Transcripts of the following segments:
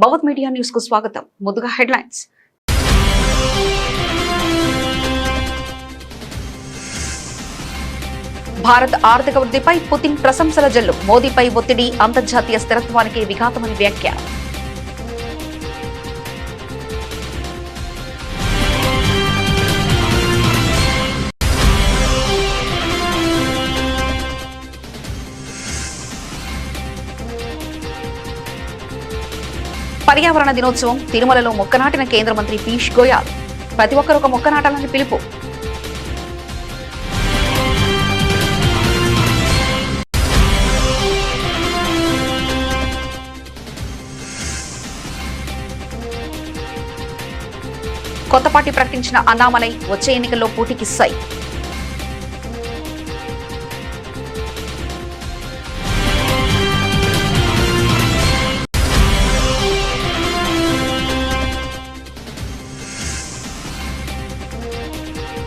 భవత్ media news కు స్వాగతం. ముందుగా హెడ్లైన్స్. భారత్ ఆర్థిక వృద్ధిపై పుతిన్ ప్రశంసల జల్లు. మోదీపై ఒత్తిడి అంతర్జాతీయ స్థిరత్వానికి విఘాతమని వ్యాఖ్య. పర్యావరణ దినోత్సవం తిరుమలలో మొక్క నాటిన కేంద్ర మంత్రి పీయూష్ గోయల్. ప్రతి ఒక్కరూ ఒక మొక్క నాటాలని పిలుపు. కొత్త పార్టీ ప్రకటించిన అన్నామలై వచ్చే ఎన్నికల్లో పోటీకి సై.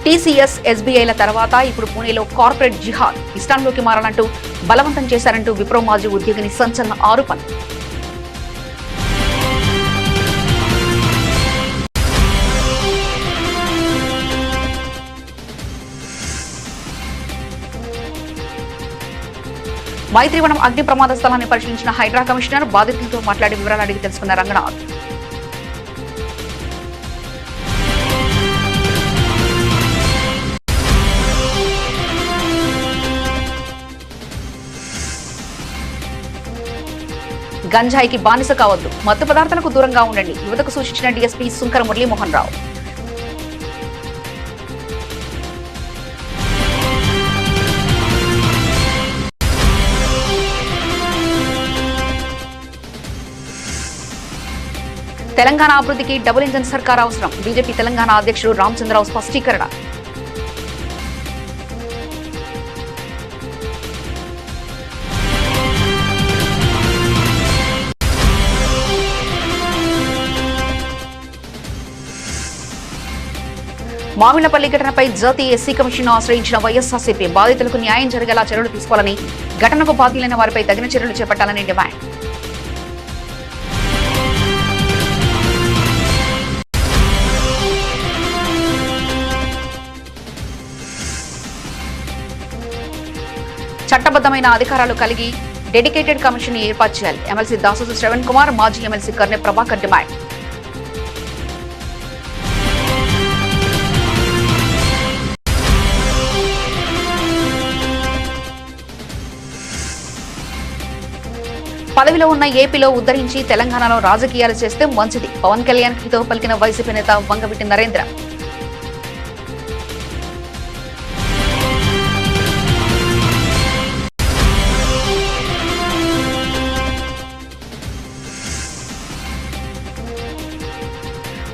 టీసీఎస్, ఎస్బీఐల తర్వాత ఇప్పుడు పూణేలో కార్పొరేట్ జిహాద్ ఇస్లాంలోకి మారాలంటూ బలవంతం చేశారంటూ విప్రో మాజీ ఉద్యోగిని సంచలన ఆరోపణ. మైత్రివనం అగ్ని ప్రమాద స్థలాన్ని పరిశీలించిన హైడ్రా కమిషనర్ బాధితులతో మాట్లాడి వివరాలు అడిగి తెలుసుకున్న రంగనాథ్. గంజాయికి బానిస కావద్దు, మత్తు పదార్థాలకు దూరంగా ఉండండి, యువతకు సూచించిన డీఎస్పీ సుంకర మురళీమోహన్ రావు. తెలంగాణ అభివృద్ధికి డబుల్ ఇంజన్ సర్కార్ అవసరం. బీజేపీ తెలంగాణ అధ్యక్షుడు రామచంద్రరావు స్పష్టీకరణ. మామిళ్లపల్లి ఘటనపై జాతీయ ఎస్సీ కమిషన్ ఆశ్రయించిన వైఎస్ఆర్సీపీ. బాధితులకు న్యాయం జరిగేలా చర్యలు తీసుకోవాలని, ఘటనకు బాధ్యులైన వారిపై తగిన చర్యలు చేపట్టాలని డిమాండ్. చట్టబద్దమైన అధికారాలు కలిగి డెడికేటెడ్ కమిషన్ ఏర్పాటు చేయాలి. ఎమ్మెల్సీ దాసోజు శ్రవణ్ కుమార్, మాజీ ఎమ్మెల్సీ కర్నె ప్రభాకర్ డిమాండ్. పదవిలో ఉన్న ఏపీలో ఉద్ధరించి తెలంగాణలో రాజకీయాలు చేస్తే మంచిది. పవన్ కళ్యాణ్ హితవు పలికిన వైసీపీ నేత వంగవీటి నరేంద్ర.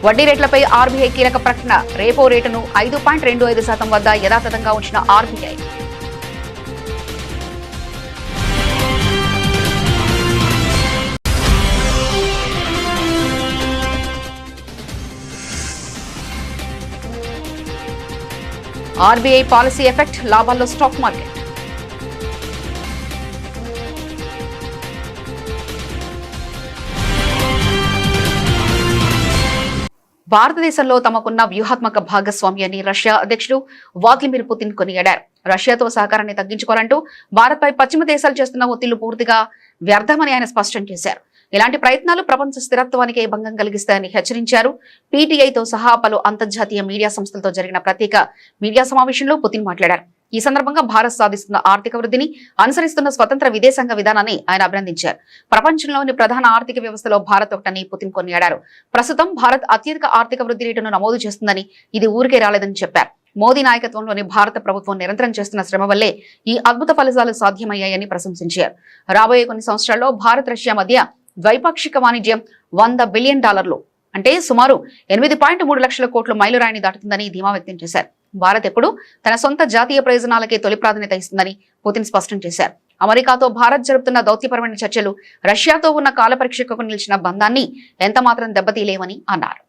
వడ్డీ రేట్లపై ఆర్బీఐ కీలక ప్రకటన. రేపో రేటును 5.25% వద్ద యథాతథంగా ఉంచిన ఆర్బీఐ. ఆర్బీఐ పాలసీ ఎఫెక్ట్, లాభాల్లో స్టాక్ మార్కెట్. భారతదేశంలో తమకున్న వ్యూహాత్మక భాగస్వామ్యాన్ని రష్యా అధ్యక్షుడు వ్లాదిమిర్ పుతిన్ కొనియాడారు. రష్యాతో సహకారాన్ని తగ్గించుకోవాలంటూ భారత్పై పశ్చిమ దేశాలు చేస్తున్న ఒత్తిళ్లు పూర్తిగా వ్యర్థమని ఆయన స్పష్టం చేశారు. ఇలాంటి ప్రయత్నాలు ప్రపంచ స్థిరత్వానికే భంగం కలిగిస్తాయని హెచ్చరించారు. పీటీఐతో సహా పలు అంతర్జాతీయ మీడియా సంస్థలతో జరిగిన ప్రత్యేక మీడియా సమావేశంలో పుతిన్ మాట్లాడారు. ఈ సందర్భంగా భారత్ సాధిస్తున్న ఆర్థిక వృద్ధిని, అనుసరిస్తున్న స్వతంత్ర విదేశాంగ విధానాన్ని ఆయన అభినందించారు. ప్రపంచంలోని ప్రధాన ఆర్థిక వ్యవస్థలో భారత్ ఒకటని పుతిన్ కొనియాడారు. ప్రస్తుతం భారత్ అత్యధిక ఆర్థిక వృద్ధి రేటును నమోదు చేస్తుందని, ఇది ఊరికే రాలేదని చెప్పారు. మోదీ నాయకత్వంలోని భారత ప్రభుత్వం నిరంతరం చేస్తున్న శ్రమ వల్లే ఈ అద్భుత ఫలితాలు సాధ్యమయ్యాయని ప్రశంసించారు. రాబోయే కొన్ని సంవత్సరాల్లో భారత్ రష్యా మధ్య ద్వైపాక్షిక వాణిజ్యం $100 బిలియన్, అంటే సుమారు 8.3 లక్షల కోట్ల మైలురాయిని దాటుతుందని ధీమా వ్యక్తం చేశారు. భారత్ ఎప్పుడు తన సొంత జాతీయ ప్రయోజనాలకే తొలి ప్రాధాన్యత ఇస్తుందని పుతిన్ స్పష్టం చేశారు. అమెరికాతో భారత్ జరుపుతున్న దౌత్యపరమైన చర్చలు రష్యాతో ఉన్న కాలపరీక్షకు నిలిచిన బంధాన్ని ఎంతమాత్రం దెబ్బతీయలేవని అన్నారు.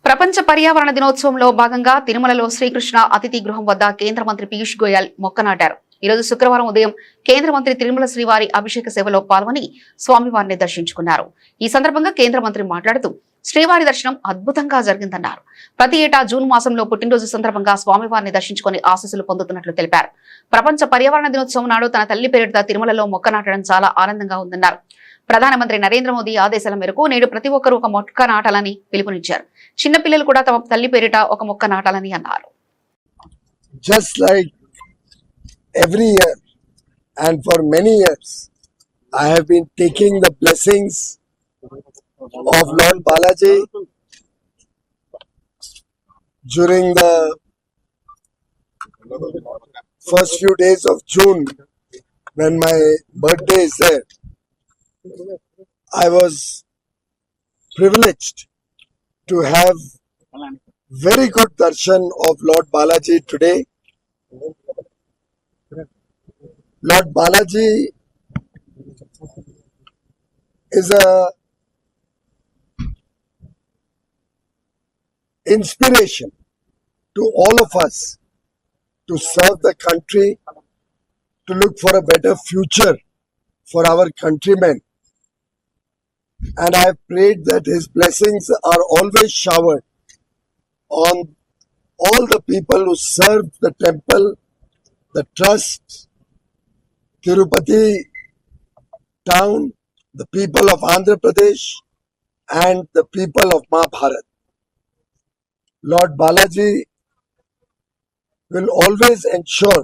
ప్రపంచ పర్యావరణ దినోత్సవంలో భాగంగా తిరుమలలో శ్రీకృష్ణ అతిథి గృహం వద్ద కేంద్ర మంత్రి పీయూష్ గోయల్ మొక్క నాటారు. ఈరోజు శుక్రవారం ఉదయం కేంద్ర మంత్రి తిరుమల శ్రీవారి అభిషేక సేవలో పాల్గొని స్వామివారిని దర్శించుకున్నారు. ఈ సందర్భంగా కేంద్ర మంత్రి మాట్లాడుతూ శ్రీవారి దర్శనం అద్భుతంగా జరిగిందన్నారు. ప్రతి ఏటా జూన్ మాసంలో పుట్టినరోజు సందర్భంగా స్వామివారిని దర్శించుకుని ఆశీస్సులు పొందుతున్నట్లు తెలిపారు. ప్రపంచ పర్యావరణ దినోత్సవం నాడు తన తల్లి పేరిట తిరుమలలో మొక్క నాటడం చాలా ఆనందంగా ఉందన్నారు. ప్రధానమంత్రి నరేంద్ర మోదీ ఆదేశాల మేరకు నేడు ప్రతి ఒక్కరూ ఒక మొక్క నాటాలని పిలుపునిచ్చారు. చిన్న పిల్లలు కూడా తమ తల్లి పేరిట ఒక మొక్క నాటాలని అన్నారు. Just like every year and for many years, I have been taking the blessings of Lord Balaji during the first few days of June when my birthday is there. I was privileged to have very good darshan of Lord Balaji today. Lord Balaji is a inspiration to all of us to serve the country, to look for a better future for our countrymen. And I have prayed that his blessings are always showered on all the people who serve the temple, the trust, Tirupati town, the people of Andhra Pradesh, and the people of Mahabharat. Lord Balaji will always ensure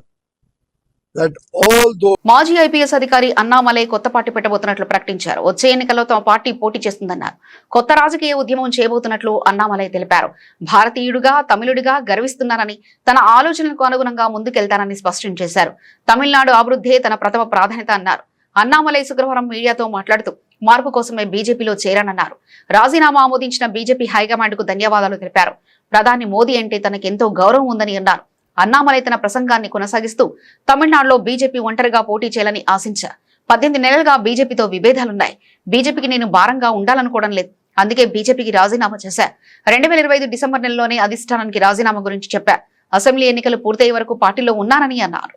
that all those. మాజీ IPS అధికారి అన్నామలై కొత్త party పెట్టబోతున్నట్లు ప్రకటించారు. వచ్చే ఎన్నికల్లో తమ party పోటీ చేస్తుందన్నారు. కొత్త రాజకీయ ఉద్యమం చేయబోతున్నట్లు అన్నామలై తెలిపారు. భారతీయుడిగా తమిళుడిగా గర్విస్తున్నానని, తన ఆలోచనలకు అనుగుణంగా ముందుకెళ్తానని స్పష్టం చేశారు. తమిళనాడు అభివృద్ధే తన ప్రథమ ప్రాధాన్యత అన్నారు. అన్నామలై శుక్రవారం మీడియాతో మాట్లాడుతూ మార్పు కోసమే బీజేపీలో చేరానన్నారు. రాజీనామా ఆమోదించిన బీజేపీ హైకమాండ్ కు ధన్యవాదాలు తెలిపారు. ప్రధాని మోదీ అంటే తనకెంతో గౌరవం ఉందని అన్నారు. అన్నామలై తన ప్రసంగాన్ని కొనసాగిస్తూ తమిళనాడులో బీజేపీ ఒంటరిగా పోటీ చేయాలని ఆశించారు. 18 నెలలుగా బీజేపీతో విభేదాలున్నాయి. బీజేపీకి నేను భారంగా ఉండాలనుకోవడం లేదు. అందుకే బీజేపీకి రాజీనామా చేశారు. 2025 డిసెంబర్ నెలలోనే అధిష్టానానికి రాజీనామా గురించి చెప్పారు. అసెంబ్లీ ఎన్నికలు పూర్తయ్యే వరకు పార్టీలో ఉన్నానని అన్నారు.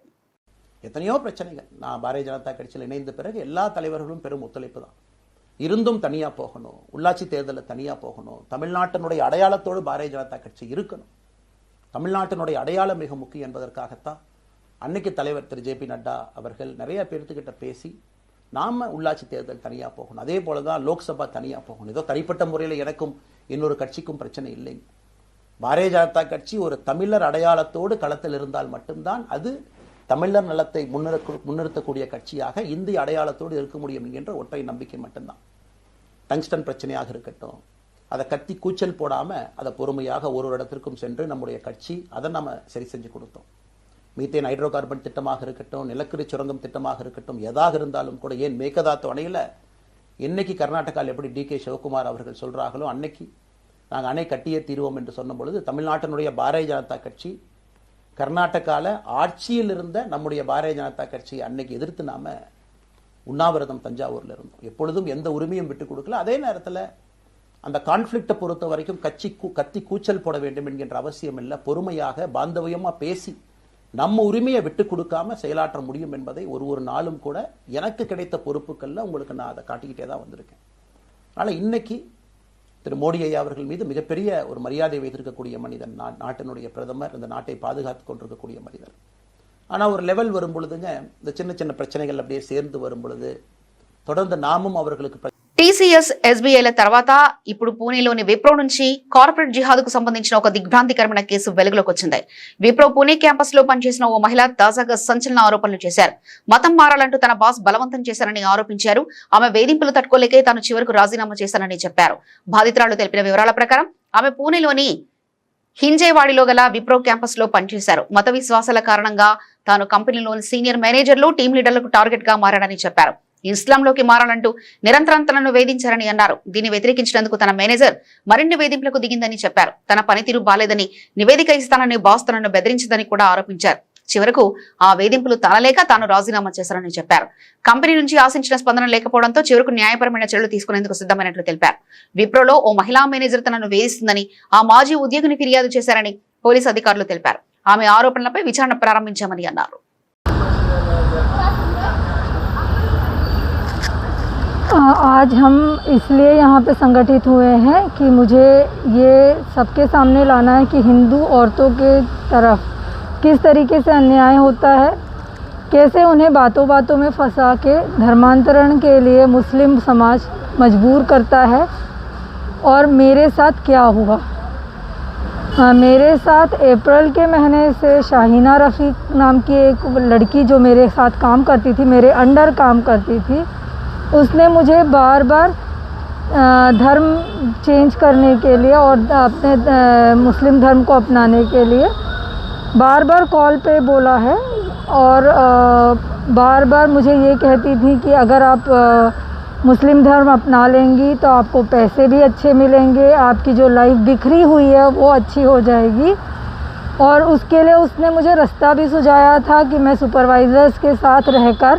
எத்தனையோ பிரச்சனைகள் நான் பாரதிய ஜனதா கட்சியில் இணைந்த பிறகு எல்லா தலைவர்களும் பெரும் ஒத்துழைப்பு தான் இருந்தும் தனியா போகணும், உள்ளாட்சி தேர்தலில் தனியா போகணும், தமிழ்நாட்டினுடைய அடையாளத்தோடு பாரதிய ஜனதா கட்சி இருக்கணும், தமிழ்நாட்டினுடைய அடையாளம் மிக முக்கியம் என்பதற்காகத்தான் அன்னைக்கு தலைவர் திரு ஜே பி நட்டா அவர்கள் நிறைய பேர்த்துக்கிட்ட பேசி நாம உள்ளாட்சி தேர்தல் தனியா போகணும், அதே போலதான் லோக்சபா தனியா போகணும். ஏதோ தனிப்பட்ட முறையில் எனக்கும் இன்னொரு கட்சிக்கும் பிரச்சனை இல்லைங்க. பாரதிய ஜனதா கட்சி ஒரு தமிழர் அடையாளத்தோடு களத்தில் இருந்தால் மட்டும்தான் அது தமிழர் நலத்தை முன்னிறுத்தக்கூடிய கட்சியாக இந்திய அடையாளத்தோடு இருக்க முடியும் என்கின்ற ஒற்றை நம்பிக்கை மட்டும்தான். டங்ஸ்டன் பிரச்சனையாக இருக்கட்டும், அதை கத்தி கூச்சல் போடாம அதை பொறுமையாக ஒரு இடத்திற்கும் சென்று நம்முடைய கட்சி அதை நம்ம சரி செஞ்சு கொடுத்தோம். மீத்தேன் ஹைட்ரோ கார்பன் திட்டமாக இருக்கட்டும், நிலக்கரி சுரங்கம் திட்டமாக இருக்கட்டும், எதாக இருந்தாலும் கூட, ஏன் மேகதாத்து அணையில் இன்னைக்கு கர்நாடகாவில் எப்படி டி கே சிவகுமார் அவர்கள் சொல்றாங்களோ அன்னைக்கு நாங்கள் அணை கட்டியே தீர்வோம் என்று சொன்ன பொழுது தமிழ்நாட்டினுடைய பாரதிய ஜனதா கட்சி கர்நாடகாவில் ஆட்சியில் இருந்த நம்முடைய பாரதிய ஜனதா கட்சி அன்னைக்கு எதிர்த்து நாம உண்ணாவிரதம் தஞ்சாவூர்ல இருந்தோம். எப்பொழுதும் எந்த உரிமையும் விட்டு கொடுக்கல. அதே நேரத்தில் அந்த கான்ஃபிளிக்டை பொறுத்த வரைக்கும் கத்தி கூச்சல் போட வேண்டும் என்கின்ற அவசியம் இல்லை. பொறுமையாக பாந்தவியமா பேசி நம்ம உரிமையை விட்டு கொடுக்காம செயலாற்ற முடியும் என்பதை ஒரு நாளும் கூட எனக்கு கிடைத்த பொறுப்புக்கள்ல உங்களுக்கு நான் அதை காட்டிக்கிட்டே தான் வந்திருக்கேன். அதனால இன்னைக்கு திரு மோடி ஐயா அவர்கள் மீது மிகப்பெரிய ஒரு மரியாதை வைத்திருக்கக்கூடிய மனிதன், நாட்டினுடைய பிரதமர், இந்த நாட்டை பாதுகாத்து கொண்டிருக்கக்கூடிய மனிதர். ஆனால் ஒரு லெவல் வரும் பொழுதுங்க, இந்த சின்ன சின்ன பிரச்சனைகள் அப்படியே சேர்ந்து வரும் பொழுது தொடர்ந்து நாமும் அவர்களுக்கு టీసీఎస్ ఎస్బీఐల తర్వాత ఇప్పుడు పూణేలోని విప్రో నుంచి కార్పొరేట్ జిహాద్కు సంబంధించిన ఒక దిగ్భ్రాంతికరమైన కేసు వెలుగులోకి వచ్చింది. విప్రో పూణే క్యాంపస్ లో పనిచేసిన ఓ మహిళ తాజాగా సంచలన ఆరోపణలు చేశారు. మతం మారాలంటూ తన బాస్ బలవంతం చేశారని ఆరోపించారు. ఆమె వేధింపులు తట్టుకోలేకే తాను చివరకు రాజీనామా చేశానని చెప్పారు. బాధితురాలు తెలిపిన వివరాల ప్రకారం ఆమె పూణేలోని హింజేవాడిలో గల విప్రో క్యాంపస్ లో పనిచేశారు. మత విశ్వాసాల కారణంగా తాను కంపెనీలోని సీనియర్ మేనేజర్లు, టీం లీడర్లకు టార్గెట్ గా మారాడని చెప్పారు. ఇస్లాంలోకి మారాలంటూ నిరంతరం తనను వేధించారని అన్నారు. దీన్ని వ్యతిరేకించినందుకు తన మేనేజర్ మరిన్ని వేధింపులకు దిగిందని చెప్పారు. తన పనితీరు బాలేదని నివేదిక ఇస్తానని బాస్ తనను బెదిరించిందని కూడా ఆరోపించారు. చివరకు ఆ వేధింపులు తాళలేక తాను రాజీనామా చేశారని చెప్పారు. కంపెనీ నుంచి ఆశించిన స్పందన లేకపోవడంతో చివరకు న్యాయపరమైన చర్యలు తీసుకునేందుకు సిద్ధమైనట్లు తెలిపారు. విప్రోలో ఓ మహిళా మేనేజర్ తనను వేధిస్తుందని ఆ మాజీ ఉద్యోగిని ఫిర్యాదు చేశారని పోలీసు అధికారులు తెలిపారు. ఆమె ఆరోపణలపై విచారణ ప్రారంభించామని అన్నారు. आज हम इसलिए यहाँ पे संगठित हुए हैं कि मुझे ये सबके सामने लाना है कि हिंदू औरतों के तरफ किस तरीके से अन्याय होता है, कैसे उन्हें बातों बातों में फंसा के धर्मांतरण के लिए मुस्लिम समाज मजबूर करता है और मेरे साथ क्या हुआ। मेरे साथ अप्रैल के महीने से शाहीना रफ़ीक नाम की एक लड़की जो मेरे साथ काम करती थी, मेरे अंडर काम करती थी, उसने मुझे बार बार धर्म चेंज करने के लिए और अपने मुस्लिम धर्म को अपनाने के लिए बार बार कॉल पे बोला है और बार बार मुझे ये कहती थी कि अगर आप मुस्लिम धर्म अपना लेंगी तो आपको पैसे भी अच्छे मिलेंगे, आपकी जो लाइफ बिखरी हुई है वो अच्छी हो जाएगी। और उसके लिए उसने मुझे रास्ता भी सुझाया था कि मैं सुपरवाइज़र्स के साथ रहकर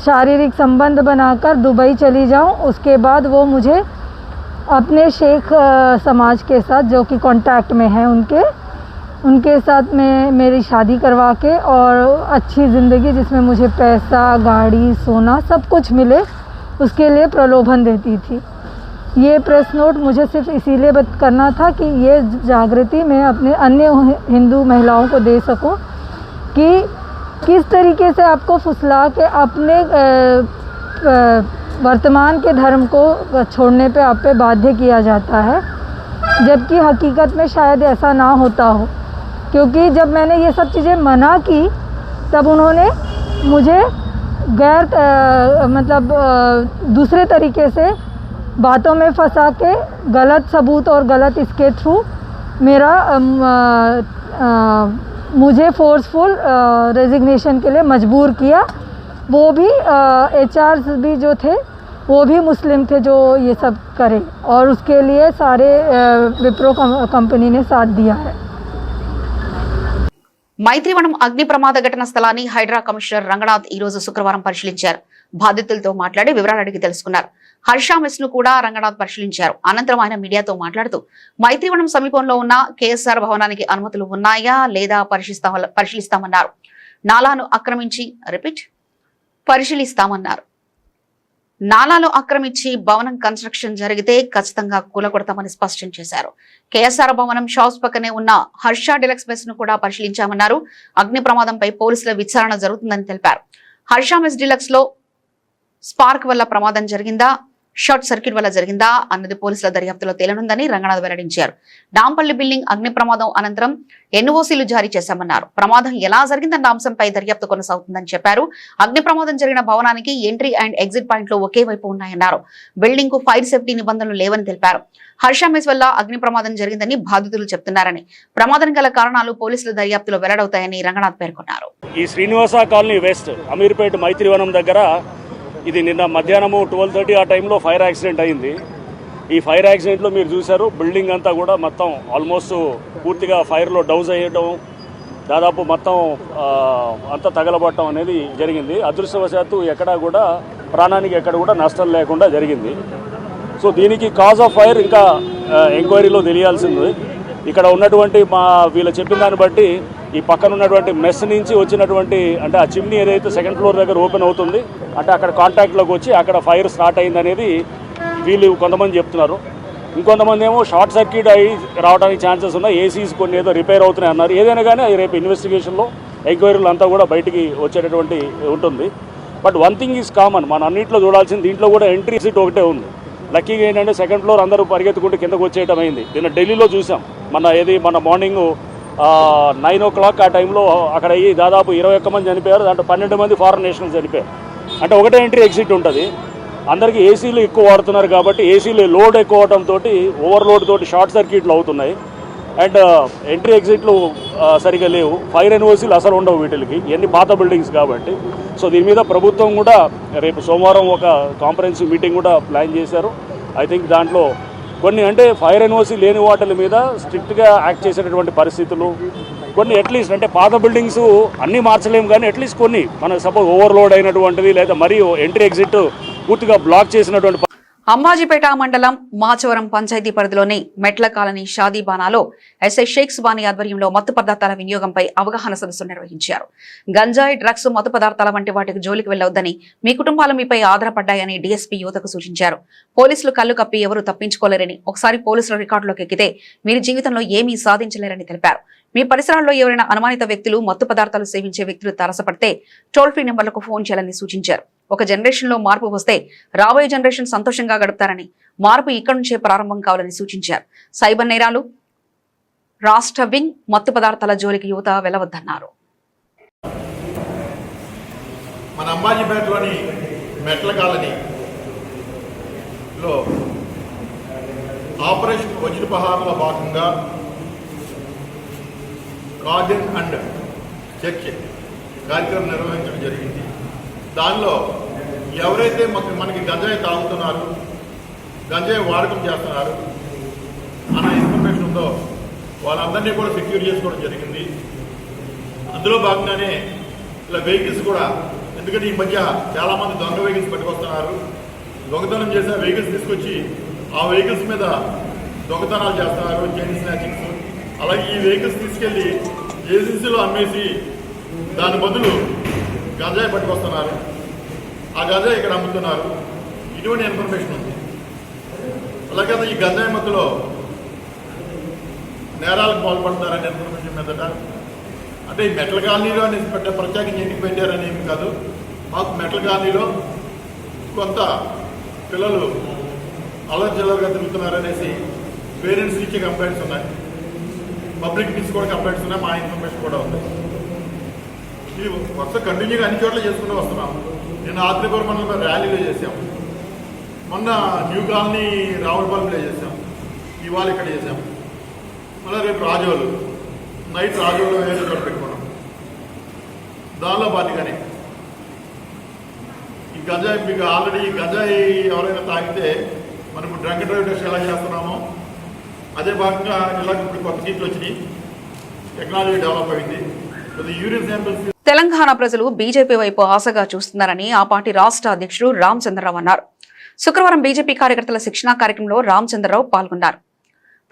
शारीरिक संबंध बनाकर दुबई चली जाऊं, उसके बाद वो मुझे अपने शेख समाज के साथ जो कि कांटेक्ट में हैं उनके साथ में मेरी शादी करवा के और अच्छी ज़िंदगी जिसमें मुझे पैसा, गाड़ी, सोना सब कुछ मिले उसके लिए प्रलोभन देती थी। ये प्रेस नोट मुझे सिर्फ इसीलिए करना था कि ये जागृति मैं अपने अन्य हिंदू महिलाओं को दे सकूं कि किस तरीके से आपको फुसला के अपने वर्तमान के धर्म को छोड़ने पे आप पे बाध्य किया जाता है, जबकि हकीकत में शायद ऐसा ना होता हो। क्योंकि जब मैंने ये सब चीज़ें मना की तब उन्होंने मुझे दूसरे तरीके से बातों में फंसा के गलत सबूत और गलत इसके थ्रू मेरा मुझे फोर्सफुल रेजिग्नेशन के लिए मजबूर किया। वो भी HR भी जो थे वो भी मुस्लिम थे जो ये सब करे और उसके लिए सारे विप्रो कंपनी ने साथ दिया है। మైత్రివనం అగ్ని ప్రమాద ఘటన స్థలాన్ని హైడ్రా కమిషనర్ రంగనాథ్ ఈ రోజు శుక్రవారం పరిశీలించారు. బాధితులతో మాట్లాడి వివరాలు అడిగి తెలుసుకున్నారు. హర్ష మెస్ ను కూడా రంగనాథ్ పరిశీలించారు. అనంతరం ఆయన మీడియాతో మాట్లాడుతూ మైత్రివనం సమీపంలో ఉన్న KSR భవనానికి అనుమతులు ఉన్నాయా లేదా పరిశీలిస్తామన్నారు. నాలాను ఆక్రమించి భవనం కన్స్ట్రక్షన్ జరిగితే ఖచ్చితంగా కూలగొడతామని స్పష్టం చేశారు. KSR భవనం షాప్స్ పక్కనే ఉన్న హర్ష డెలక్స్ మెస్ ను కూడా పరిశీలించామన్నారు. అగ్ని ప్రమాదంపై పోలీసుల విచారణ జరుగుతుందని తెలిపారు. హర్ష మెస్ డీలక్స్ లో స్పార్క్ వల్ల ప్రమాదం జరిగిందా, షార్ట్ సర్క్యూట్ వల్ల జరిగిందా అన్నది పోలీసుల దర్యాప్తులో తేలనుందని రంగనాథ్ వెల్లడించారు. నాంపల్లి బిల్డింగ్ అగ్ని ప్రమాదం అనంతరం NOCలు జారీ చేశామన్నారు. ప్రమాదం ఎలా జరిగిందన్న అంశంపై దర్యాప్తు కొనసాగుతుందని చెప్పారు. అగ్ని ప్రమాదం జరిగిన భవనానికి ఎంట్రీ అండ్ ఎగ్జిట్ పాయింట్లు ఒకే వైపు ఉన్నాయన్నారు. బిల్డింగ్ కు ఫైర్ సేఫ్టీ నిబంధనలు లేవని తెలిపారు. హర్ష మెస్ వల్ల అగ్ని ప్రమాదం జరిగిందని బాధితులు చెప్తున్నారని, ప్రమాదం గల కారణాలు పోలీసుల దర్యాప్తులో వెల్లడవుతాయని రంగనాథ్ పేర్కొన్నారు. ఈ శ్రీనివాస కాలనీ వెస్ట్ అమీర్పేట మైత్రివనం దగ్గర ఇది నిన్న మధ్యాహ్నము 12:30 ఆ టైంలో ఫైర్ యాక్సిడెంట్ అయింది. ఈ ఫైర్ యాక్సిడెంట్లో మీరు చూశారు బిల్డింగ్ అంతా కూడా మొత్తం ఆల్మోస్ట్ పూర్తిగా ఫైర్లో డౌజ్ అయ్యడం, దాదాపు మొత్తం అంతా తగలబడటం అనేది జరిగింది. అదృష్టవశాత్తు ఎక్కడా కూడా ప్రాణానికి ఎక్కడ కూడా నష్టం లేకుండా జరిగింది. సో దీనికి కాజ్ ఆఫ్ ఫైర్ ఇంకా ఎంక్వైరీలో తెలియాల్సింది. ఇక్కడ ఉన్నటువంటి వీళ్ళు చెప్పిన దాన్ని బట్టి ఈ పక్కన ఉన్నటువంటి మెస్ నుంచి వచ్చినటువంటి అంటే ఆ చిమ్నీ ఏదైతే సెకండ్ ఫ్లోర్ దగ్గర ఓపెన్ అవుతుంది అంటే అక్కడ కాంటాక్ట్లోకి వచ్చి అక్కడ ఫైర్ స్టార్ట్ అయిందనేది వీళ్ళు కొంతమంది చెప్తున్నారు. ఇంకొంతమంది ఏమో షార్ట్ సర్క్యూట్ అయ్యి రావడానికి ఛాన్సెస్ ఉన్నాయి, ఏసీస్ కొన్ని ఏదో రిపేర్ అవుతున్నాయి అన్నారు. ఏదైనా కానీ అది రేపు ఇన్వెస్టిగేషన్లో ఎంక్వైరీలు అంతా కూడా బయటికి వచ్చేటటువంటి ఉంటుంది. But one thing is common, మన అన్నింటిలో చూడాల్సింది దీంట్లో కూడా ఎంట్రీ ఎగ్జిట్ ఒకటే ఉంది. లక్కీగా ఏంటంటే సెకండ్ ఫ్లోర్ అందరూ పరిగెత్తుకుంటూ కిందకు వచ్చేయడం అయింది. నిన్న ఢిల్లీలో చూసాం, మన మార్నింగ్ 9 o'clock ఆ టైంలో అక్కడ అయ్యి దాదాపు 21 మంది చనిపోయారు. దాంట్లో 12 మంది ఫారెన్ నేషనల్స్ చనిపోయారు. అంటే ఒకటే ఎంట్రీ ఎగ్జిట్ ఉంటుంది. అందరికీ ఏసీలు ఎక్కువ వాడుతున్నారు కాబట్టి ఏసీలు లోడ్ ఎక్కువ అవడంతో ఓవర్లోడ్ తోటి షార్ట్ సర్క్యూట్లు అవుతున్నాయి. అండ్ ఎంట్రీ ఎగ్జిట్లు సరిగా లేవు. ఫైర్ NOCలు అసలు ఉండవు వీటికి, ఇవన్నీ పాత బిల్డింగ్స్ కాబట్టి. సో దీని మీద ప్రభుత్వం కూడా రేపు సోమవారం ఒక కాంఫరెన్స్ మీటింగ్ కూడా ప్లాన్ చేశారు. ఐ థింక్ దాంట్లో కొన్ని అంటే ఫైర్ NOC లేని వాటిల మీద స్ట్రిక్ట్గా యాక్ట్ చేసేటటువంటి పరిస్థితులు, కొన్ని అట్లీస్ట్ అంటే పాత బిల్డింగ్స్ అన్నీ మార్చలేము, కానీ అట్లీస్ట్ కొన్ని మన సపోజ్ ఓవర్లోడ్ అయినటువంటిది లేదా మరీ ఎంట్రీ ఎగ్జిట్ పూర్తిగా బ్లాక్ చేసినటువంటి అంబాజీపేట మండలం మాచవరం పంచాయతీ పరిధిలోని మెట్ల కాలనీ షాదీబానాలో ఎస్ఐ షేక్స్ బానీ ఆధ్వర్యంలో మత్తు పదార్థాల వినియోగంపై అవగాహన సదస్సు నిర్వహించారు. గంజాయి, డ్రగ్స్, మత్తు పదార్థాల వంటి వాటికి జోలికి వెళ్లొద్దని, మీ కుటుంబాలు మీపై ఆధారపడ్డాయని డీఎస్పీ యువతకు సూచించారు. పోలీసులు కళ్లు కప్పి ఎవరూ తప్పించుకోలేరని, ఒకసారి పోలీసుల రికార్డులోకి ఎక్కితే మీరు జీవితంలో ఏమీ సాధించలేరని తెలిపారు. మీ పరిసరాల్లో ఎవరైనా అనుమానిత వ్యక్తులు, మత్తు పదార్థాలు సేవించే వ్యక్తులు తారసపడితే టోల్ ఫ్రీ నెంబర్లకు ఫోన్ చేయాలని సూచించారు. ఒక జనరేషన్ లో మార్పు వస్తే రాబోయే జనరేషన్ సంతోషంగా గడుపుతారని, మార్పు ఇక్కడి నుంచే ప్రారంభం కావాలని సూచించారు. సైబర్ నేరాలు, రాష్ట్ర వింగ్, మత్తు పదార్థాల జోలికి యువత వెళ్లవద్దన్నారు. మన అంబాజీపేటలోని మెట్ల కాలనీలో ఆపరేషన్ వజ్రపహారంలో భాగంగా గార్డెన్ అండ్ చర్చ్ కార్యక్రమం నిర్వహించడం జరిగింది. దానిలో ఎవరైతే మనకి గంజాయి తాగుతున్నారు, గంజాయి వాడకం చేస్తున్నారు అన్న ఇన్ఫర్మేషన్ ఉందో వాళ్ళందరినీ కూడా సెక్యూర్ చేసుకోవడం జరిగింది. అందులో భాగంగానే ఇలా వెహికల్స్ కూడా, ఎందుకంటే ఈ మధ్య చాలామంది దొంగ వెహికల్స్ పట్టుకొస్తున్నారు. దొంగతనం చేసిన వెహికల్స్ తీసుకొచ్చి ఆ వెహికల్స్ మీద దొంగతనాలు చేస్తున్నారు, చైన్ స్నాచింగ్స్. అలాగే ఈ వెహికల్స్ తీసుకెళ్లి ఏజెన్సీలో అమ్మేసి దాని బదులు గంజాయి పట్టుకొస్తున్నారు, ఆ గంజాయి ఇక్కడ అమ్ముతున్నారు. ఇటువంటి ఇన్ఫర్మేషన్ ఉంది. అలాగే ఈ గంజాయి మత్తులో నేరాలకు పాల్పడుతున్నారనే ఇన్ఫర్మేషన్ మీదట, అంటే ఈ మెట్ల కాలనీలో అని ప్రత్యేకించి ఇంటికి పెట్టారని ఏమి కాదు. మాకు మెట్ల కాలనీలో కొంత పిల్లలు అల్లర్జల్లర్గా తిరుగుతున్నారనేసి పేరెంట్స్ ఇచ్చే కంప్లైంట్స్ ఉన్నాయి, పబ్లిక్ నుంచి కూడా కంప్లైంట్స్ ఉన్నాయి, మా ఇన్ఫర్మేషన్ కూడా ఉంది. ఇది వరుస కంటిన్యూగా అన్ని చోట్ల చేసుకుంటూ వస్తున్నాం. నేను ఆత్రిపురం మండలం ర్యాలీలో చేశాం, మొన్న న్యూ కాలనీ రావులపల్లిలో చేశాం, ఇవాళ ఇక్కడ చేశాం. మళ్ళీ రేపు రాజోలు, నైట్ రాజోలు వేరే చోట పెట్టుకున్నాం. దానిలో పాటుగానే ఈ గంజాయి, మీకు ఆల్రెడీ ఈ గంజాయి ఎవరైనా తాగితే మనకు డ్రంక్ డ్రైవ్ టెస్ట్ ఎలా చేస్తున్నామో అదే భాగంగా ఇలాగ ఇప్పుడు కొత్త సీట్లు వచ్చినాయి, టెక్నాలజీ డెవలప్ అయింది. యూరిన్ శాంపిల్స్ తెలంగాణ ప్రజలు బీజేపీ వైపు ఆశగా చూస్తున్నారని ఆ పార్టీ రాష్ట్ర అధ్యక్షుడు రామచంద్రరావు అన్నారు. శుక్రవారం బీజేపీ కార్యకర్తల శిక్షణా కార్యక్రమంలో రామచంద్రరావు పాల్గొన్నారు.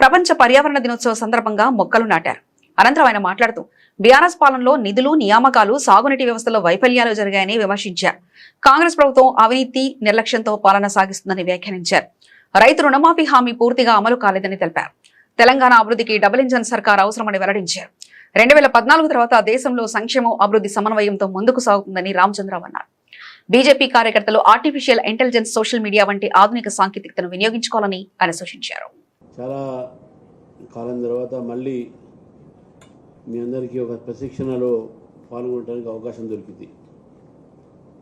ప్రపంచ పర్యావరణ దినోత్సవ సందర్భంగా మొక్కలు నాటారు. అనంతరం ఆయన మాట్లాడుతూ బీఆర్ఎస్ పాలనలో నిధులు, నియామకాలు, సాగునీటి వ్యవస్థలో వైఫల్యాలు జరిగాయని విమర్శించారు. కాంగ్రెస్ ప్రభుత్వం అవినీతి, నిర్లక్ష్యంతో పాలన సాగిస్తుందని వ్యాఖ్యానించారు. రైతు రుణమాఫీ హామీ పూర్తిగా అమలు కాలేదని తెలిపారు. తెలంగాణ అభివృద్ధికి డబుల్ ఇంజన్ సర్కార్ అవసరమని వెల్లడించారు. 2014 తర్వాత దేశంలో సంక్షేమం, అభివృద్ధి సమన్వయంతో ముందుకు సాగుతుందని రామచంద్రరావు అన్నారు. బీజేపీ కార్యకర్తలు ఆర్టిఫిషియల్ ఇంటెలిజెన్స్, సోషల్ మీడియా వంటి ఆధునిక సాంకేతికతను వినియోగించుకోవాలని ఆయన సూచించారు. చాలా కాలం తర్వాత మళ్ళీ మీ అందరికీ ఒక ప్రశిక్షణలో పాల్గొనడానికి అవకాశం దొరికింది.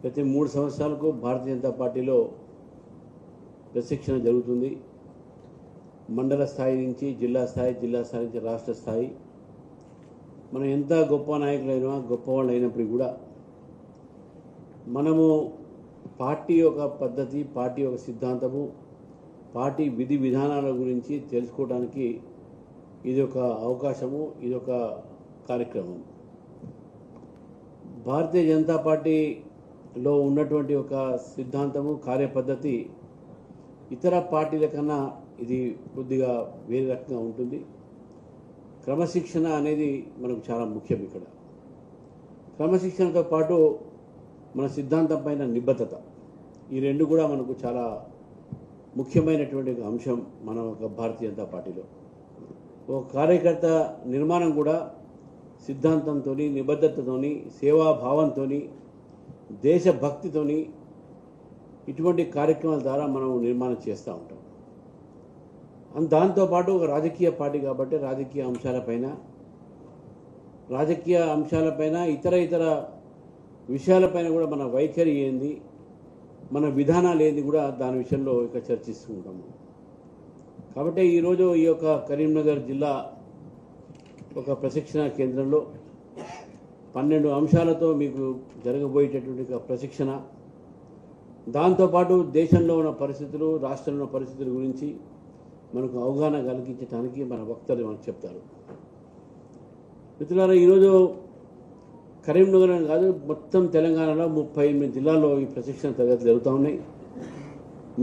ప్రతి 3 సంవత్సరాలకు భారతీయ జనతా పార్టీలో ప్రశిక్షణ జరుగుతుంది. మండల స్థాయి నుంచి జిల్లా స్థాయి, జిల్లా స్థాయి నుంచి రాష్ట్ర స్థాయి. మనం ఎంత గొప్ప నాయకులైనా, గొప్పవాళ్ళు అయినప్పటికీ కూడా మనము పార్టీ యొక్క పద్ధతి, పార్టీ యొక్క సిద్ధాంతము, పార్టీ విధి విధానాల గురించి తెలుసుకోవడానికి ఇది ఒక అవకాశము, ఇది ఒక కార్యక్రమం. భారతీయ జనతా పార్టీలో ఉన్నటువంటి ఒక సిద్ధాంతము, కార్యపద్ధతి ఇతర పార్టీల కన్నా ఇది కొద్దిగా వేరే రకంగా ఉంటుంది. క్రమశిక్షణ అనేది మనకు చాలా ముఖ్యం. ఇక్కడ క్రమశిక్షణతో పాటు మన సిద్ధాంతం పైన నిబద్ధత, ఈ రెండు కూడా మనకు చాలా ముఖ్యమైనటువంటి అంశం మన ఒక భారతీయ జనతా పార్టీలో. ఒక కార్యకర్త నిర్మాణం కూడా సిద్ధాంతంతో, నిబద్ధతతో, సేవాభావంతో, దేశభక్తితో ఇటువంటి కార్యక్రమాల ద్వారా మనం నిర్మాణం చేస్తూ ఉంటాం. దాంతోపాటు ఒక రాజకీయ పార్టీ కాబట్టి రాజకీయ అంశాలపైన ఇతర విషయాలపైన కూడా మన వైఖరి ఏంది, మన విధానాలు ఏంది కూడా దాని విషయంలో ఇక చర్చిస్తూ ఉంటాము. కాబట్టి ఈరోజు ఈ యొక్క కరీంనగర్ జిల్లా ఒక ప్రశిక్షణ కేంద్రంలో 12 అంశాలతో మీకు జరగబోయేటటువంటి ప్రశిక్షణ, దాంతోపాటు దేశంలో ఉన్న పరిస్థితులు, రాష్ట్రంలో ఉన్న పరిస్థితుల గురించి మనకు అవగాహన కలిగించడానికి మన వక్తలు మనకు చెప్తారు. మిత్రులారా, ఈరోజు కరీంనగర్ అని కాదు, మొత్తం తెలంగాణలో 38 జిల్లాల్లో ఈ ప్రశిక్షణ తరగతులు జరుగుతూ ఉన్నాయి.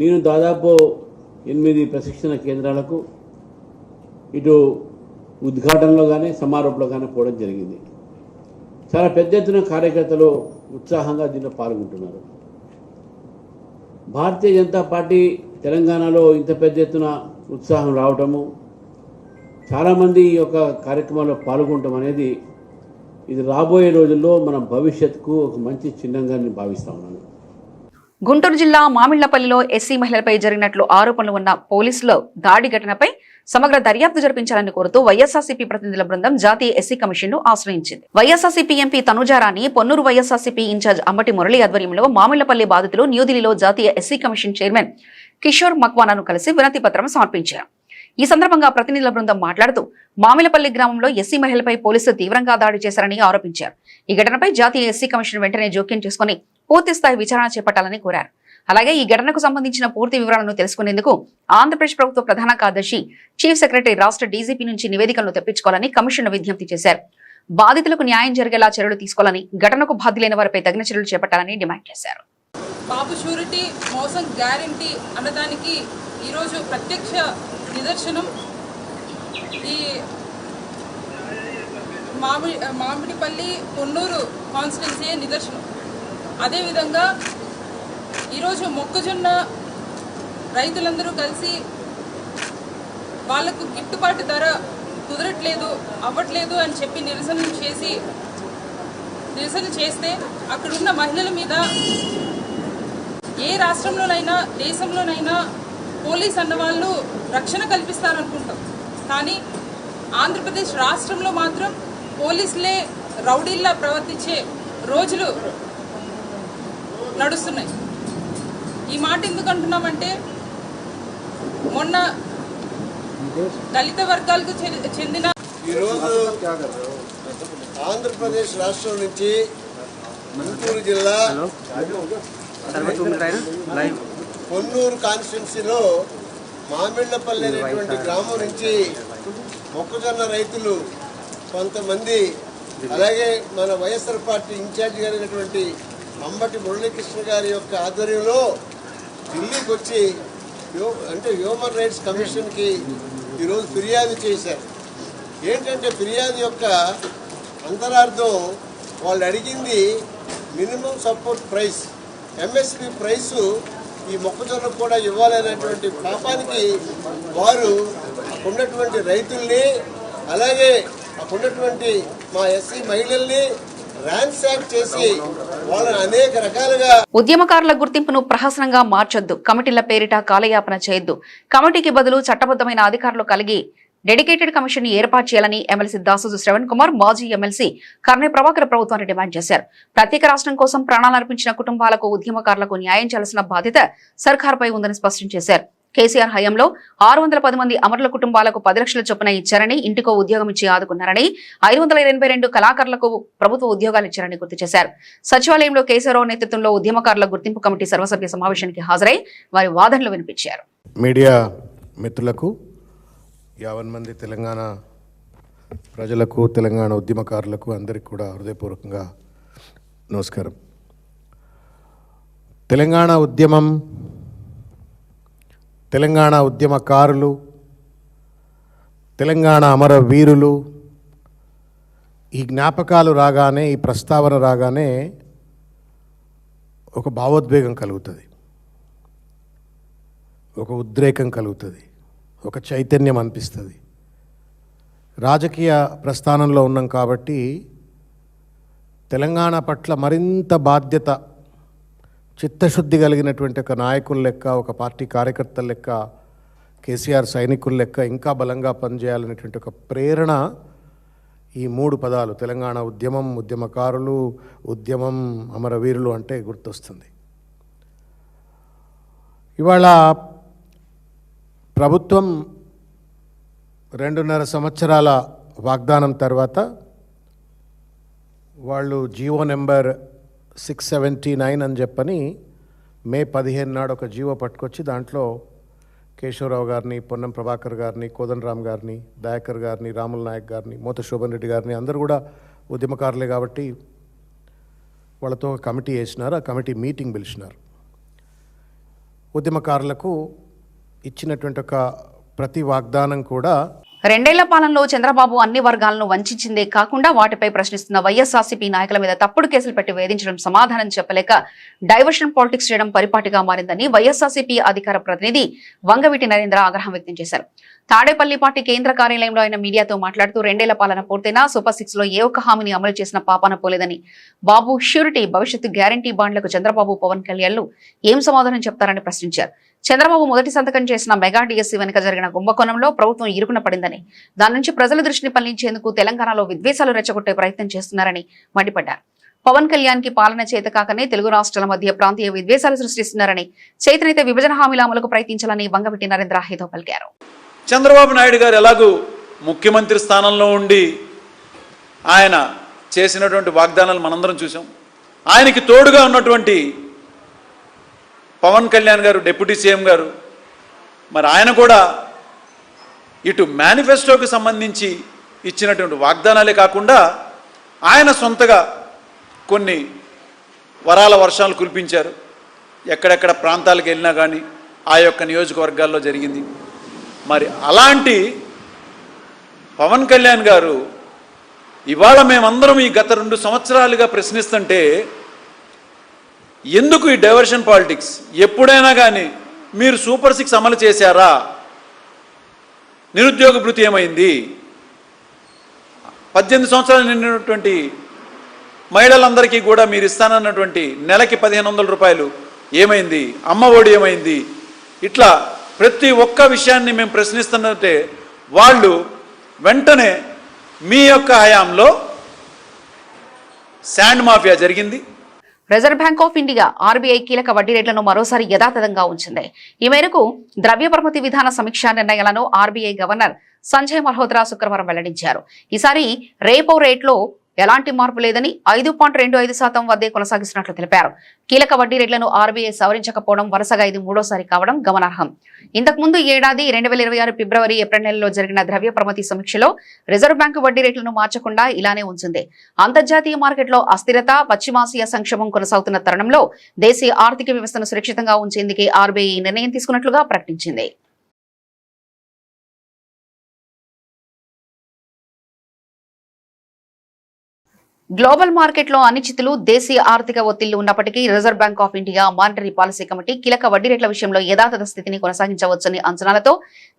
నేను దాదాపు 8 ప్రశిక్షణ కేంద్రాలకు ఇటు ఉద్ఘాటనలో కానీ సమారోపంలో కానీ పోవడం జరిగింది. చాలా పెద్ద ఎత్తున కార్యకర్తలు ఉత్సాహంగా దీంట్లో పాల్గొంటున్నారు. భారతీయ జనతా పార్టీ తెలంగాణలో ఇంత పెద్ద ఎత్తున ఉత్సాహం రావటము, చాలామంది ఈ యొక్క కార్యక్రమాల్లో పాల్గొనటం అనేది ఇది రాబోయే రోజుల్లో మన భవిష్యత్తుకు ఒక మంచి చిహ్నంగా నేను భావిస్తా ఉన్నాను. గుంటూరు జిల్లా మామిళ్లపల్లిలో ఎస్సీ మహిళలపై జరిగినట్లు ఆరోపణలు ఉన్న పోలీసుల దాడి ఘటనపై సమగ్ర దర్యాప్తు జరిపించాలని కోరుతూ వైఎస్ఆర్సీపీ ప్రతినిధుల బృందం జాతీయ ఎస్సీ కమిషన్ ను ఆశ్రయించింది. వైఎస్ఆర్సీపీ ఎంపీ తనుజారాణి, పొన్నూరు వైఎస్ఆర్సీపీ ఇన్ఛార్జ్ అంబటి మురళి ఆధ్వర్యంలో మామిళ్లపల్లి బాధితులు న్యూఢిల్లీలో జాతీయ ఎస్సీ కమిషన్ చైర్మన్ కిషోర్ మక్వానాను కలిసి వినతి పత్రం సమర్పించారు. ఈ సందర్భంగా ప్రతినిధుల బృందం మాట్లాడుతూ మామిళ్లపల్లి గ్రామంలో ఎస్సీ మహిళలపై పోలీసులు తీవ్రంగా దాడి చేశారని ఆరోపించారు. ఈ ఘటనపై జాతీయ ఎస్సీ కమిషన్ వెంటనే జోక్యం చేసుకుని పూర్తిస్థాయి విచారణ చేపట్టాలని కోరారు. అలాగే ఈ ఘటనకు సంబంధించిన పూర్తి వివరాలను తెలుసుకునేందుకు ఆంధ్రప్రదేశ్ ప్రభుత్వ ప్రధాన కార్యదర్శి, చీఫ్ సెక్రటరీ, రాష్ట్ర డీజీపీ నుంచి నివేదికలను తెప్పించుకోవాలని కమిషన్ విజ్ఞప్తి చేశారు. బాధితులకు న్యాయం జరిగేలా చర్యలు తీసుకోవాలని, ఘటనకు బాధ్యులైన వారిపై తగిన చర్యలు చేపట్టాలని డిమాండ్ చేశారు. బాబు షూరిటీ మోసం గ్యారంటీ అన్నదానికి ఈరోజు ప్రత్యక్ష నిదర్శనం ఈ మామిడిపల్లి పొన్నూరు కాన్స్టిట్యున్సీ నిదర్శనం. అదేవిధంగా ఈరోజు మొక్కజొన్న రైతులందరూ కలిసి వాళ్లకు గిట్టుబాటు ధర కుదరట్లేదు, అవ్వట్లేదు అని చెప్పి నిరసన చేస్తే అక్కడున్న మహిళల మీద ఏ రాష్ట్రంలోనైనా దేశంలోనైనా పోలీస్ అన్నవాళ్ళు రక్షణ కల్పిస్తారనుకుంటాం. కానీ ఆంధ్రప్రదేశ్ రాష్ట్రంలో మాత్రం పోలీసులే రౌడీల్లా ప్రవర్తించే రోజులు నడుస్తున్నాయి. ఈ మాట ఎందుకు అంటున్నామంటే, మొన్న దళిత వర్గాలకు చెందిన ఈరోజు ఆంధ్రప్రదేశ్ రాష్ట్రం నుంచి గుంటూరు జిల్లా పొన్నూరు కాన్స్టిట్యున్సీలో మామిళ్లపల్లి అనేటువంటి గ్రామం నుంచి మొక్కజొన్న రైతులు కొంతమంది, అలాగే మన వైఎస్ఆర్ పార్టీ ఇన్ఛార్జి గారైనటువంటి అంబటి మురళీకృష్ణ గారి యొక్క ఆధ్వర్యంలో ఢిల్లీకి వచ్చి హ్యూమన్ రైట్స్ కమిషన్కి ఈరోజు ఫిర్యాదు చేశారు. ఏంటంటే ఫిర్యాదు యొక్క అంతరార్థం, వాళ్ళు అడిగింది minimum support price, MSP price ఈ మొక్కజొన్నకు కూడా ఇవ్వాలనేటువంటి పాపానికి వారు ఉన్నటువంటి రైతుల్ని, అలాగే ఉన్నటువంటి మా ఎస్సీ మహిళల్ని ర్యాన్సాక్ చేసి వాళ్ళని అనేక రకాలుగా. ఉద్యమకారుల గుర్తింపును ప్రహసనంగా మార్చొద్దు, కమిటీల పేరిట కాలయాపన చేయొద్దు, కమిటీకి బదులు చట్టబద్దమైన అధికారులు కలిగి డెడికేటెడ్ కమిషన్ ఏర్పాటు చేయాలని ఎమ్మెల్సీ దాసోజు శ్రవణ్ కుమార్, మాజీ ఎమ్మెల్సీ కర్నె ప్రభాకర్ ప్రభుత్వాన్ని డిమాండ్ చేశారు. ప్రత్యేక రాష్ట్రం కోసం ప్రాణాలు అర్పించిన కుటుంబాలకు, ఉద్యమకారులకు న్యాయం చేయాల్సిన బాధ్యత సర్కార్పై ఉందని స్పష్టం చేశారు. కేసీఆర్ హయాంలో 610 మంది అమరుల కుటుంబాలకు 10 లక్షల చొప్పున ఇచ్చారని, ఇంటికో ఉద్యోగం ఇచ్చి ఆదుకున్నారని, 582 కళాకారులకు ప్రభుత్వ ఉద్యోగాలు ఇచ్చారని గుర్తు చేశారు. సచివాలయంలో కేసీఆర్ నేతృత్వంలో ఉద్యమకారుల గుర్తింపు కమిటీ సర్వసభ్య సమావేశానికి హాజరై వారి వాదనలు వినిపించారు. మీడియా మిత్రులకు, 50 మంది తెలంగాణ ప్రజలకు, తెలంగాణ ఉద్యమకారులకు అందరికీ కూడా హృదయపూర్వకంగా నమస్కారం. తెలంగాణ ఉద్యమం, తెలంగాణ ఉద్యమకారులు, తెలంగాణ అమరవీరులు, ఈ జ్ఞాపకాలు రాగానే, ఈ ప్రస్తావన రాగానే ఒక భావోద్వేగం కలుగుతుంది, ఒక ఉద్రేకం కలుగుతుంది, ఒక చైతన్యం అనిపిస్తుంది. రాజకీయ ప్రస్థానంలో ఉన్నాం కాబట్టి తెలంగాణ పట్ల మరింత బాధ్యత, చిత్తశుద్ధి కలిగినటువంటి ఒక నాయకుల లెక్క, ఒక పార్టీ కార్యకర్తల లెక్క, కేసీఆర్ సైనికుల లెక్క ఇంకా బలంగా పనిచేయాలనేటువంటి ఒక ప్రేరణ ఈ 3 పదాలు తెలంగాణ ఉద్యమం, ఉద్యమకారులు, ఉద్యమం, అమరవీరులు అంటే గుర్తొస్తుంది. ఇవాళ ప్రభుత్వం 2.5 సంవత్సరాల వాగ్దానం తర్వాత వాళ్ళు జీవో నెంబర్ 679 అని చెప్పని మే 15 నాడు ఒక జీవో పట్టుకొచ్చి దాంట్లో కేశవరావు గారిని, పొన్నం ప్రభాకర్ గారిని, కోదండరామ్ గారిని, దయాకర్ గారిని, రాముల నాయక్ గారిని, మోత శోభన్ రెడ్డి గారిని అందరూ కూడా ఉద్యమకారులే కాబట్టి వాళ్ళతో ఒక కమిటీ వేసినారు. ఆ కమిటీ మీటింగ్ పిలిచినారు. ఉద్యమకారులకు ఇచ్చినటువంటి ఒక ప్రతి వాగ్దానం కూడా 2 ఏళ్ల పాలనలో చంద్రబాబు అన్ని వర్గాలను వంచిందే కాకుండా వాటిపై ప్రశ్నిస్తున్న వైఎస్ఆర్సీపీ నాయకుల మీద తప్పుడు కేసులు పెట్టి వేధించడం, సమాధానం చెప్పలేక డైవర్షన్ పాలిటిక్స్ చేయడం పరిపాటిగా మారిందని వైఎస్ఆర్సీపీ అధికార ప్రతినిధి వంగవీటి నరేంద్ర ఆగ్రహం వ్యక్తం చేశారు. తాడేపల్లి పార్టీ కేంద్ర కార్యాలయంలో ఆయన మీడియాతో మాట్లాడుతూ 2 ఏళ్ల పాలన పూర్తయినా సూపర్ 6 లో ఏ ఒక్క హామీని అమలు చేసిన పాపాన పోలేదని, బాబు ష్యూరిటీ భవిష్యత్తు గ్యారంటీ బాండ్లకు చంద్రబాబు, పవన్ కళ్యాణ్లు ఏం సమాధానం చెప్తారని ప్రశ్నించారు. చంద్రబాబు మొదటి సంతకం చేసిన మెగా డిఎస్సీ వెనుక జరిగిన కుంభకోణంలో ప్రభుత్వం ఇరుకున పడిందని, దాని నుంచి ప్రజల దృష్టిని మళ్లించేందుకు తెలంగాణలో విద్వేషాలు రెచ్చగొట్టే ప్రయత్నం చేస్తున్నారని మండిపడ్డారు. పవన్ కళ్యాణ్ కి పాలన చేత కాకనే తెలుగు రాష్ట్రాల మధ్య ప్రాంతీయ విద్వేషాలు సృష్టిస్తున్నారని, చేతనైతే విభజన హామీల అమలుకు ప్రయత్నించాలని వంగవీటి నరేంద్ర హితో పలికారు. చంద్రబాబు నాయుడు గారు ఎలాగూ ముఖ్యమంత్రి స్థానంలో ఉండి ఆయన చేసినటువంటి వాగ్దానాలు మనందరం చూసాం. ఆయనకి తోడుగా ఉన్నటువంటి పవన్ కళ్యాణ్ గారు, డిప్యూటీ సీఎం గారు, మరి ఆయన కూడా ఇటు మేనిఫెస్టోకి సంబంధించి ఇచ్చినటువంటి వాగ్దానాలే కాకుండా ఆయన సొంతగా కొన్ని వరాల వర్షాలు కురిపించారు. ఎక్కడెక్కడ ప్రాంతాలకు వెళ్ళినా కానీ ఆ యొక్క నియోజకవర్గాల్లో జరిగింది. మరి అలాంటి పవన్ కళ్యాణ్ గారు ఇవాళ మేమందరం ఈ గత 2 సంవత్సరాలుగా ప్రశ్నిస్తుంటే ఎందుకు ఈ డైవర్షన్ పాలిటిక్స్? ఎప్పుడైనా కానీ మీరు సూపర్ 6 అమలు చేశారా? నిరుద్యోగ భృతి ఏమైంది? 18 సంవత్సరాలు నిండినటువంటి మహిళలందరికీ కూడా మీరు ఇస్తానన్నటువంటి నెలకి 1500 రూపాయలు ఏమైంది? అమ్మ ఒడి ఏమైంది? ఇట్లా ప్రతి ఒక్క విషయాన్ని మేము ప్రశ్నిస్తున్నట్టే వాళ్ళు వెంటనే మీ యొక్క హయాంలో శాండ్ మాఫియా జరిగింది. Reserve bank of India RBI కీలక వడ్డీ రేట్లను మరోసారి యథాతథంగా ఉంచింది. ఈ మేరకు ద్రవ్య పరపతి విధాన సమీక్షా నిర్ణయాలను ఆర్బీఐ గవర్నర్ సంజయ్ మల్హోత్రా శుక్రవారం వెల్లడించారు. ఈసారి రేపో రేట్లో ఎలాంటి మార్పు లేదని 5.25% వద్దే కొనసాగిస్తున్నట్లు తెలిపారు. కీలక వడ్డీ రేట్లను ఆర్బీఐ సవరించకపోవడం వరుసగా ఇది 3వసారి కావడం గమనార్హం. ఇంతకుముందు ఏడాది 2026 ఫిబ్రవరి, ఏప్రిల్ నెలలో జరిగిన ద్రవ్య పరపతి సమీక్షలో రిజర్వ్ బ్యాంకు వడ్డీ రేట్లను మార్చకుండా ఇలానే ఉంచింది. అంతర్జాతీయ మార్కెట్లో అస్థిరత, పశ్చిమాసియా సంక్షోభం కొనసాగుతున్న తరుణంలో దేశీయ ఆర్థిక వ్యవస్థను సురక్షితంగా ఉంచేందుకే ఆర్బీఐ నిర్ణయం తీసుకున్నట్లుగా ప్రకటించింది. గ్లోబల్ మార్కెట్లో అనిశ్చితులు, దేశీయ ఆర్థిక ఒత్తిళ్లు ఉన్నప్పటికీ reserve bank of India monetary policy committee కీలక వడ్డీ రేట్ల విషయంలో యథాతథ స్థితిని కొనసాగించవచ్చని అంచనాలతో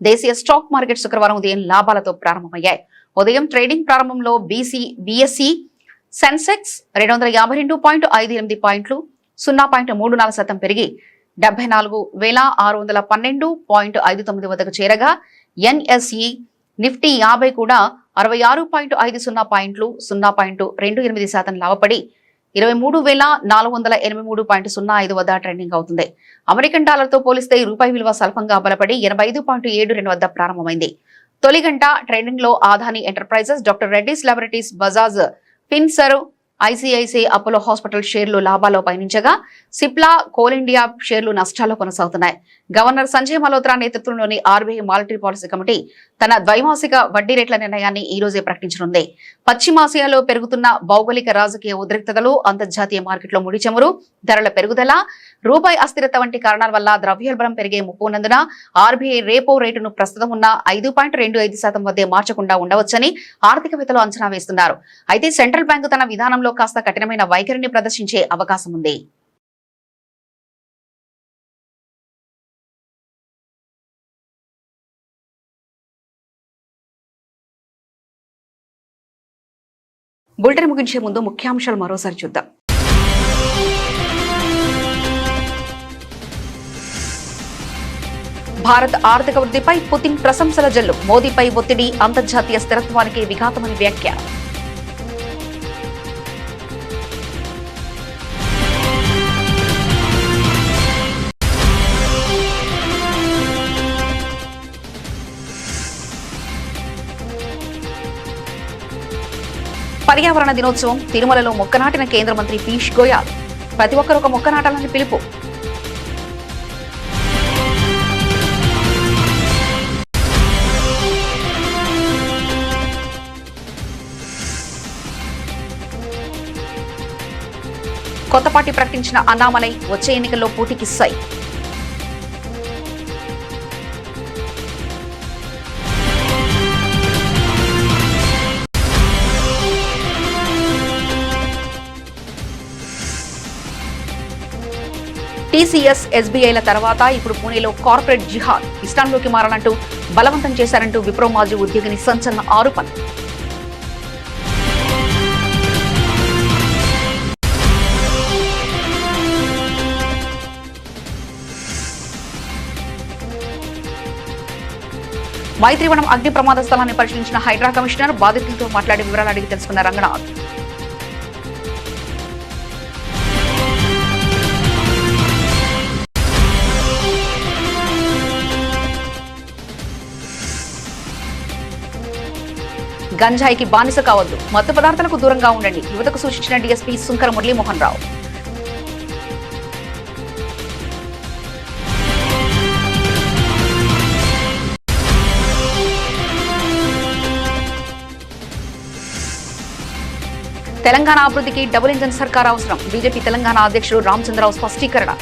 దేశీయ స్టాక్ మార్కెట్ శుక్రవారం ఉదయం లాభాలతో ప్రారంభమయ్యాయి. ఉదయం ట్రేడింగ్ ప్రారంభంలో బీఎస్ఈ సెన్సెక్స్ 252.58 పాయింట్లు 0.34% పెరిగి 74,612.59 వద్దకు చేరగా, ఎన్ఎస్ఈ నిఫ్టీ 50 కూడా 66.50 పాయింట్లు 0.28% లాభపడి 23,483.05 వద్ద ట్రెండింగ్ అవుతుంది. అమెరికన్ డాలర్తో పోలిస్తే రూపాయి విలువ స్వల్పంగా బలపడి 85.72 వద్ద ప్రారంభమైంది. తొలి గంట ట్రెండింగ్ లో Adani enterprises, doctor Reddy's laboratories, Bajaj finserv, ICICI Apollo hospital షేర్లు లాభాల్లో పయనించగా, సిప్లా, కోల్ ఇండియా షేర్లు నష్టాల్లో కొనసాగుతున్నాయి. గవర్నర్ సంజయ్ మల్హోత్రా నేతృత్వంలోని ఆర్బీఐ మానిటరీ పాలసీ కమిటీ తన ద్వైమాసిక వడ్డీ రేట్ల నిర్ణయాన్ని ఈ రోజే ప్రకటించనుంది. పశ్చిమాసియాలో పెరుగుతున్న భౌగోళిక రాజకీయ ఉద్రిక్తతలు, అంతర్జాతీయ మార్కెట్లో ముడి చమురు ధరల పెరుగుదల, రూపాయి అస్థిరత వంటి కారణాల వల్ల ద్రవ్యోల్బణం పెరిగే ముప్పు ఉన్నందున ఆర్బీఐ రేపో రేటును ప్రస్తుతం ఉన్న 5.25% వద్దే మార్చకుండా ఉండవచ్చని ఆర్థికవేత్తలు అంచనా వేస్తున్నారు. అయితే సెంట్రల్ బ్యాంకు తన విధానంలో కాస్త కఠినమైన వైఖరిని ప్రదర్శించే అవకాశం ఉంది. బులెటిన్ ముగించే ముందు ముఖ్యాంశాలు మరోసారి చూద్దాం. భారత్ ఆర్థిక వృద్ధిపై పుతిన్ ప్రశంసల జల్లు, మోదీపై ఒత్తిడి అంతర్జాతీయ స్థిరత్వానికి విఘాతమని వ్యాఖ్య. పర్యావరణ దినోత్సవం, తిరుమలలో మొక్క నాటిన కేంద్ర మంత్రి పీయూష్ గోయల్. ప్రతి ఒక్కరూ ఒక మొక్క నాటాలని పిలుపు. కొత్త పార్టీ ప్రకటించిన అన్నామలై వచ్చే ఎన్నికల్లో పోటీకి సై. టీసీఎస్, ఎస్బీఐల తర్వాత ఇప్పుడు పూణేలో కార్పొరేట్ జిహాద్ ఇస్లాంలోకి మారాలంటూ బలవంతం చేశారంటూ విప్రో మాజీ ఉద్యోగిని సంచలన ఆరోపణ. మైత్రివనం అగ్ని ప్రమాద స్థలాన్ని పరిశీలించిన హైడ్రా కమిషనర్ బాధితులతో మాట్లాడి వివరాలు అడిగి తెలుసుకున్న రంగనాథ్. గంజాయికి బానిస కావద్దు, మత్తు పదార్థాలకు దూరంగా ఉండండి, యువతకు సూచించిన డీఎస్పీ సుంకర మురళీమోహన్ రావు. తెలంగాణ అభివృద్ధికి డబుల్ ఇంజన్ సర్కార్ అవసరం, బీజేపీ తెలంగాణ అధ్యక్షుడు రామచంద్రరావు స్పష్టీకరణ.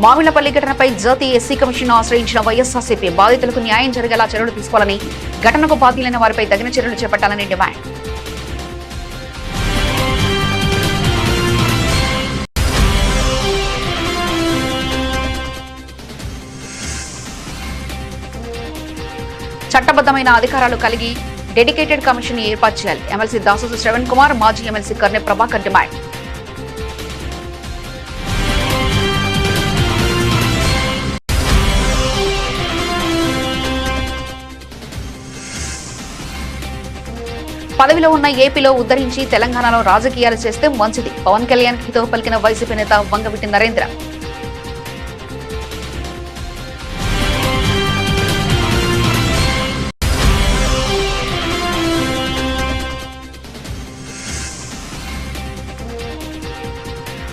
మామిళ్లపల్లి ఘటనపై జాతీయ ఎస్సీ కమిషన్ ఆశ్రయించిన వైఎస్ఆర్సీపీ బాధితులకు న్యాయం జరిగేలా చర్యలు తీసుకోవాలని, ఘటనకు బాధ్యులైన వారిపై తగిన చర్యలు చేపట్టాలని డిమాండ్. చట్టబద్దమైన అధికారాలు కలిగి డెడికేటెడ్ కమిషన్ ఏర్పాటు చేయాలి, ఎమ్మెల్సీ దాసోజు శ్రవణ్ కుమార్, మాజీ ఎమ్మెల్సీ కర్నె ప్రభాకర్ డిమాండ్. పదవిలో ఉన్న ఏపీలో ఉద్ధరించి తెలంగాణలో రాజకీయాలు చేస్తే మంచిది, పవన్ కళ్యాణ్ హితవు పలికిన వైసీపీ నేత వంగవీటి నరేంద్ర.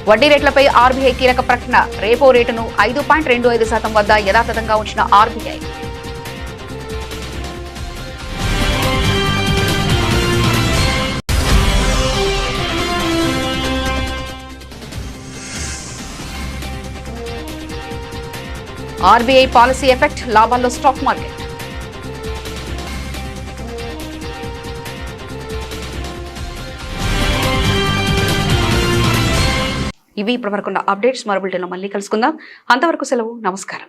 వడ్డీ రేట్లపై ఆర్బీఐ కీలక ప్రకటన, రేపో రేటును 5.25% వద్ద యథాతథంగా ఉంచిన ఆర్బీఐ. ఆర్బీఐ పాలసీ ఎఫెక్ట్, లాభాల్లో స్టాక్ మార్కెట్. ఇవి ఇప్పటివరకున్న అప్డేట్స్. మరో బులెటిన్లో మళ్ళీ కలుసుకుందాం. అంతవరకు సెలవు, నమస్కారం.